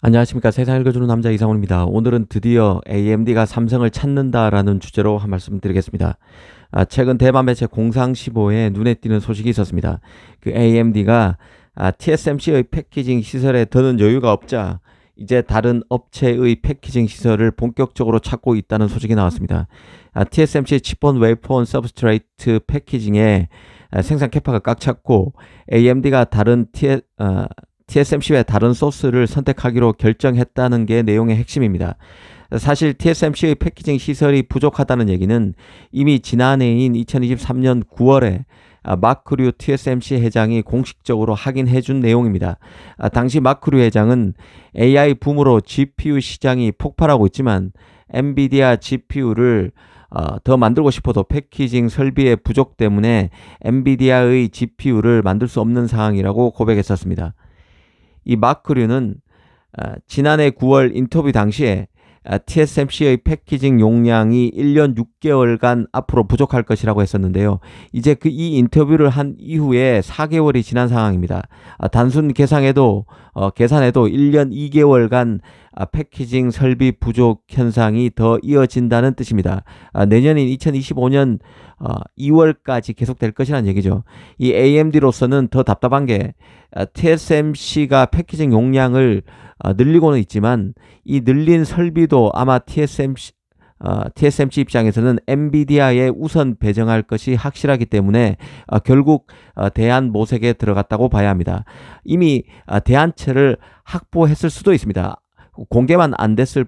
안녕하십니까. 세상 읽어주는 남자 이상훈입니다. 오늘은 드디어 AMD가 삼성을 찾는다라는 주제로 한 말씀 드리겠습니다. 최근 대만 매체 공상시보에 눈에 띄는 소식이 있었습니다. 그 AMD가 TSMC의 패키징 시설에 더는 여유가 없자 이제 다른 업체의 패키징 시설을 본격적으로 찾고 있다는 소식이 나왔습니다. TSMC 칩온 웨이퍼온 서브스트레이트 패키징에 생산 캐파가 꽉 찼고 AMD가 다른 TSMC 외 다른 소스를 선택하기로 결정했다는 게 내용의 핵심입니다. 사실 TSMC의 패키징 시설이 부족하다는 얘기는 이미 지난해인 2023년 9월에 마크류 TSMC 회장이 공식적으로 확인해 준 내용입니다. 당시 마크류 회장은 AI 붐으로 GPU 시장이 폭발하고 있지만 엔비디아 GPU를 더 만들고 싶어도 패키징 설비의 부족 때문에 엔비디아의 GPU를 만들 수 없는 상황이라고 고백했었습니다. 이 마크류는 지난해 9월 인터뷰 당시에 TSMC의 패키징 용량이 1년 6개월간 앞으로 부족할 것이라고 했었는데요. 이제 이 인터뷰를 한 이후에 4개월이 지난 상황입니다. 단순 계산해도 1년 2개월간 패키징 설비 부족 현상이 더 이어진다는 뜻입니다. 내년인 2025년 2월까지 계속될 것이라는 얘기죠. 이 AMD로서는 더 답답한 게 TSMC가 패키징 용량을 늘리고는 있지만 이 늘린 설비도 아마 TSMC 입장에서는 엔비디아에 우선 배정할 것이 확실하기 때문에 결국 대안 모색에 들어갔다고 봐야 합니다. 이미 대안체를 확보했을 수도 있습니다. 공개만 안 됐을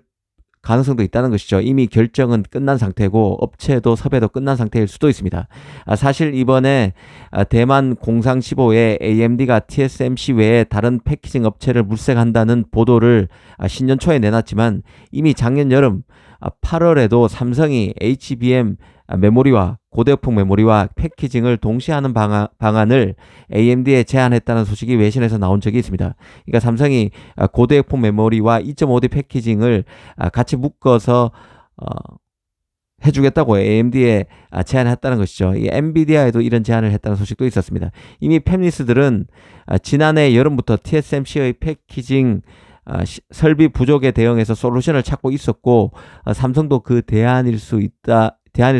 가능성도 있다는 것이죠. 이미 결정은 끝난 상태고 업체도 섭외도 끝난 상태일 수도 있습니다. 사실 이번에 대만 공상시보에 AMD가 TSMC 외에 다른 패키징 업체를 물색한다는 보도를 신년 초에 내놨지만 이미 작년 여름 8월에도 삼성이 HBM 메모리와 고대역폭 메모리와 패키징을 동시에 하는 방안을 AMD에 제안했다는 소식이 외신에서 나온 적이 있습니다. 그러니까 삼성이 고대역폭 메모리와 2.5D 패키징을 같이 묶어서 해주겠다고 AMD에 제안했다는 것이죠. 이 엔비디아에도 이런 제안을 했다는 소식도 있었습니다. 이미 팹리스들은 지난해 여름부터 TSMC의 패키징 설비 부족에 대응해서 솔루션을 찾고 있었고 삼성도 그 대안일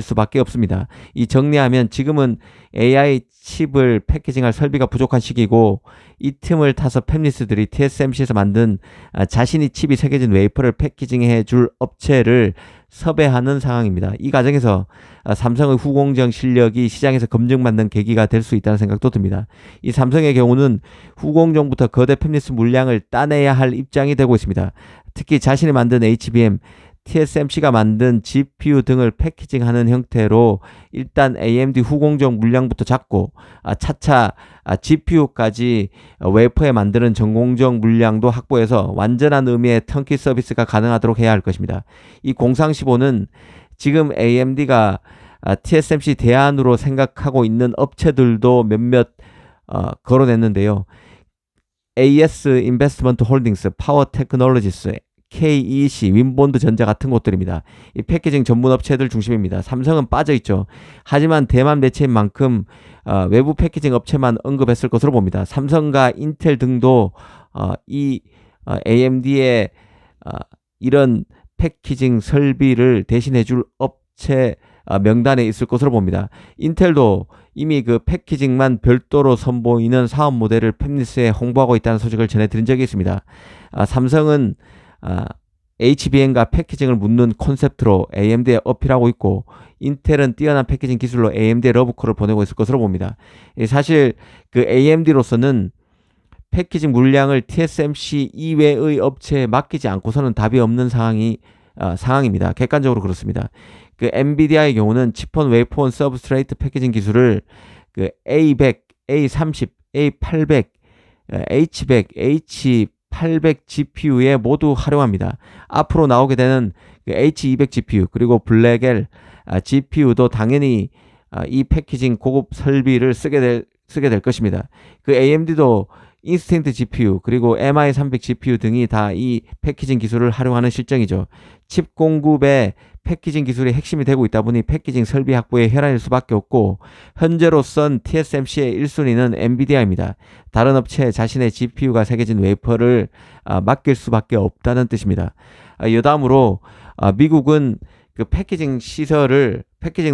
수밖에 없습니다. 이 정리하면 지금은 AI 칩을 패키징할 설비가 부족한 시기고 이 틈을 타서 팹리스들이 TSMC에서 만든 자신이 칩이 새겨진 웨이퍼를 패키징해 줄 업체를 섭외하는 상황입니다. 이 과정에서 삼성의 후공정 실력이 시장에서 검증받는 계기가 될 수 있다는 생각도 듭니다. 이 삼성의 경우는 후공정부터 거대 팹리스 물량을 따내야 할 입장이 되고 있습니다. 특히 자신이 만든 HBM, TSMC가 만든 GPU 등을 패키징하는 형태로 일단 AMD 후공정 물량부터 잡고 차차 GPU까지 웨이퍼에 만드는 전공정 물량도 확보해서 완전한 의미의 턴키 서비스가 가능하도록 해야 할 것입니다. 이 공상시보는 지금 AMD가 TSMC 대안으로 생각하고 있는 업체들도 몇몇 거론했는데요. AS 인베스트먼트 홀딩스, 파워 테크놀로지스, KEC, 윈본드 전자 같은 곳들입니다. 이 패키징 전문 업체들 중심입니다. 삼성은 빠져있죠. 하지만 대만 매체인 만큼 외부 패키징 업체만 언급했을 것으로 봅니다. 삼성과 인텔 등도 이 AMD의 이런 패키징 설비를 대신해줄 업체 명단에 있을 것으로 봅니다. 인텔도 이미 그 패키징만 별도로 선보이는 사업 모델을 팹리스에 홍보하고 있다는 소식을 전해드린 적이 있습니다. 삼성은 HBM과 패키징을 묻는 콘셉트로 AMD에 어필하고 있고 인텔은 뛰어난 패키징 기술로 AMD에 러브콜을 보내고 있을 것으로 봅니다. 사실 그 AMD로서는 패키징 물량을 TSMC 이외의 업체에 맡기지 않고서는 답이 없는 상황입니다. 객관적으로 그렇습니다. 그 엔비디아의 경우는 칩온 웨이퍼온 서브스트레이트 패키징 기술을 그 A100, A30, A800, H100, H800 GPU에 모두 활용합니다. 앞으로 나오게 되는 그 H200 GPU 그리고 블랙엘 GPU도 당연히 이 패키징 고급 설비를 쓰게 될 것입니다. 그 AMD도 인스팅트 GPU 그리고 MI300 GPU 등이 다 이 패키징 기술을 활용하는 실정이죠. 칩 공급에 패키징 기술이 핵심이 되고 있다 보니 패키징 설비 확보에 혈안일 수밖에 없고 현재로선 TSMC의 1순위는 엔비디아입니다. 다른 업체에 자신의 GPU가 새겨진 웨이퍼를 맡길 수밖에 없다는 뜻입니다. 여담으로 미국은 그 패키징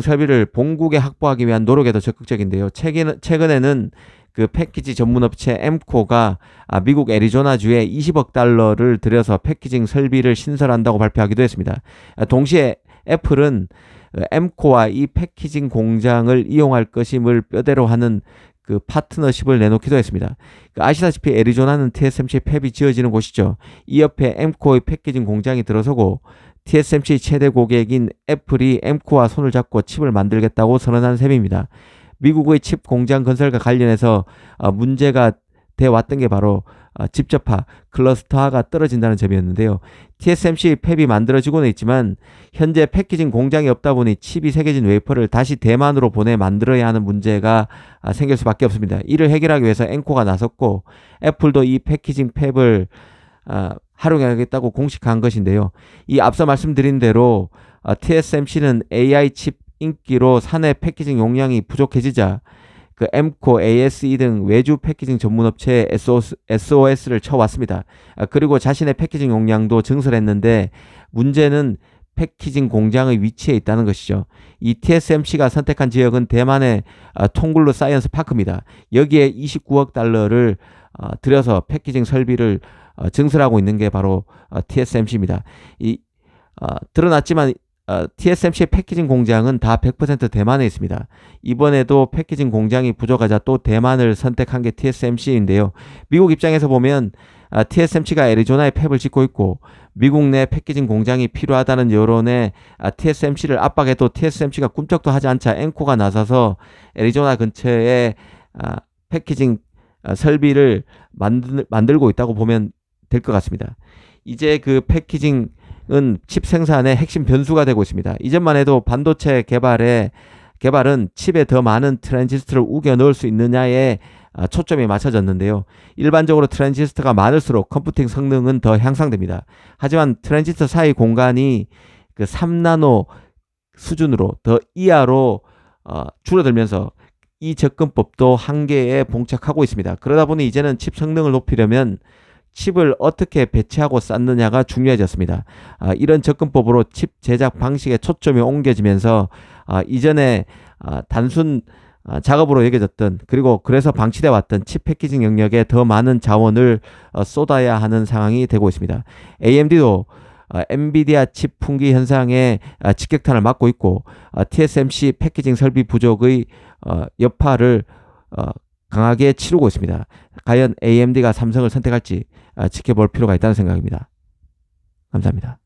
설비를 본국에 확보하기 위한 노력에도 적극적인데요. 최근에는 그 패키지 전문 업체 엠코가 미국 애리조나주에 20억 달러를 들여서 패키징 설비를 신설한다고 발표하기도 했습니다. 동시에 애플은 엠코와 이 패키징 공장을 이용할 것임을 뼈대로 하는 그 파트너십을 내놓기도 했습니다. 아시다시피 애리조나는 TSMC 팹이 지어지는 곳이죠. 이 옆에 엠코의 패키징 공장이 들어서고 TSMC 최대 고객인 애플이 엠코와 손을 잡고 칩을 만들겠다고 선언한 셈입니다. 미국의 칩 공장 건설과 관련해서 문제가 돼 왔던 게 바로 집접화, 클러스터화가 떨어진다는 점이었는데요. TSMC 팹이 만들어지고는 있지만 현재 패키징 공장이 없다 보니 칩이 새겨진 웨이퍼를 다시 대만으로 보내 만들어야 하는 문제가 생길 수밖에 없습니다. 이를 해결하기 위해서 엠코가 나섰고 애플도 이 패키징 팹을 활용하겠다고 공식화한 것인데요. 이 앞서 말씀드린 대로 TSMC는 AI 칩 인기로 사내 패키징 용량이 부족해지자 그 엠코, ASE 등 외주 패키징 전문 업체에 SOS를 쳐왔습니다. 그리고 자신의 패키징 용량도 증설했는데 문제는 패키징 공장의 위치에 있다는 것이죠. 이 TSMC가 선택한 지역은 대만의 통글루 사이언스 파크입니다. 여기에 29억 달러를 들여서 패키징 설비를 증설하고 있는 게 바로 TSMC입니다. 드러났지만 TSMC의 패키징 공장은 다 100% 대만에 있습니다. 이번에도 패키징 공장이 부족하자 또 대만을 선택한 게 TSMC인데요. 미국 입장에서 보면 TSMC가 애리조나에 팹을 짓고 있고 미국 내 패키징 공장이 필요하다는 여론에 TSMC를 압박해도 TSMC가 꿈쩍도 하지 않자 엠코가 나서서 애리조나 근처에 패키징 설비를 만들고 있다고 보면 될 것 같습니다. 이제 그 패키징은 칩 생산의 핵심 변수가 되고 있습니다. 이전만 해도 반도체 개발은 칩에 더 많은 트랜지스터를 우겨 넣을 수 있느냐에 초점이 맞춰졌는데요. 일반적으로 트랜지스터가 많을수록 컴퓨팅 성능은 더 향상됩니다. 하지만 트랜지스터 사이 공간이 그 3나노 수준으로 더 이하로 줄어들면서 이 접근법도 한계에 봉착하고 있습니다. 그러다 보니 이제는 칩 성능을 높이려면 칩을 어떻게 배치하고 쌓느냐가 중요해졌습니다. 이런 접근법으로 칩 제작 방식에 초점이 옮겨지면서 이전에 단순 작업으로 여겨졌던 그리고 그래서 방치돼 왔던 칩 패키징 영역에 더 많은 자원을 쏟아야 하는 상황이 되고 있습니다. AMD도 엔비디아 칩 품귀 현상에 직격탄을 맞고 있고 TSMC 패키징 설비 부족의 여파를 강하게 치르고 있습니다. 과연 AMD가 삼성을 선택할지 지켜볼 필요가 있다는 생각입니다. 감사합니다.